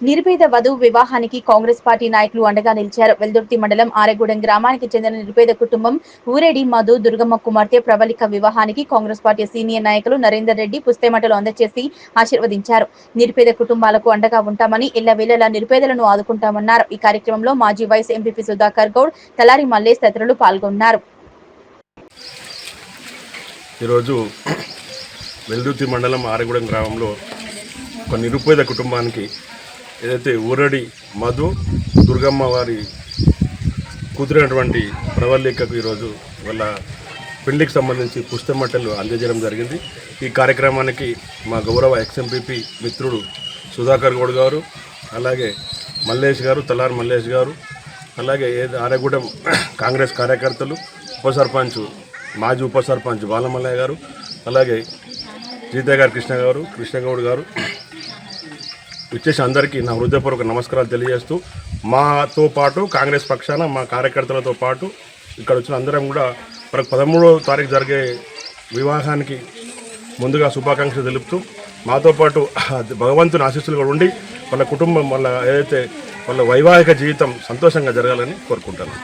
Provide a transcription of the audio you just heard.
నిరుపేద వధువు వివాహానికి కాంగ్రెస్ పార్టీ నాయకులు అండగా నిలిచారు. వెల్దుర్తి మండలం ఆరెగూడెం గ్రామానికి చెందిన నిరుపేద కుటుంబం ఊరేడి మధు దుర్గమ్మ కుమార్తె ప్రవళిక వివాహానికి కాంగ్రెస్ పార్టీ సీనియర్ నాయకులు నరేందర్ రెడ్డి పుస్తెమటలు అందజేసి ఆశీర్వదించారు. నిరుపేద కుటుంబాలకు అండగా ఉంటామని, ఎల్లవేళలా నిరుపేదలను ఆదుకుంటామన్నారు. ఈ కార్యక్రమంలో మాజీ వైస్ ఎంపీపీ సుధాకర్ గౌడ్, తలారి మల్లేష్ తదితరులు పాల్గొన్నారు. ఈరోజు వెల్దుర్తి మండలం ఆరెగూడెం గ్రామంలో ఒక నిరుపేద కుటుంబానికి ఏదైతే ఊరడి మధు దుర్గమ్మ వారి కూతురైనటువంటి ప్రవళికకు ఈరోజు వాళ్ళ పెళ్లికి సంబంధించి పుస్తమట్టలు అందజేయడం జరిగింది. ఈ కార్యక్రమానికి మా గౌరవ ఎక్స్ఎంపీపీ మిత్రుడు సుధాకర్ గౌడ్ గారు, అలాగే మల్లేష్ గారు, తలార్ మల్లేష్ గారు, అలాగే ఆరెగూడెం కాంగ్రెస్ కార్యకర్తలు, ఉప సర్పంచ్ మాజీ ఉప సర్పంచ్ బాలమల్లయ్య గారు, అలాగే జీతగారు కృష్ణగౌడ్ గారు వచ్చేసి అందరికీ నా హృదయపూర్వక నమస్కారాలు తెలియజేస్తూ, మాతో పాటు కాంగ్రెస్ పక్షాన మా కార్యకర్తలతో పాటు ఇక్కడ వచ్చిన అందరం కూడా మనకు 13వ తారీఖు జరిగే వివాహానికి ముందుగా శుభాకాంక్షలు తెలుపుతూ, మాతో పాటు భగవంతుని ఆశీస్సులు కూడా ఉండి వాళ్ళ కుటుంబం వాళ్ళ ఏదైతే వాళ్ళ వైవాహిక జీవితం సంతోషంగా జరగాలని కోరుకుంటాను.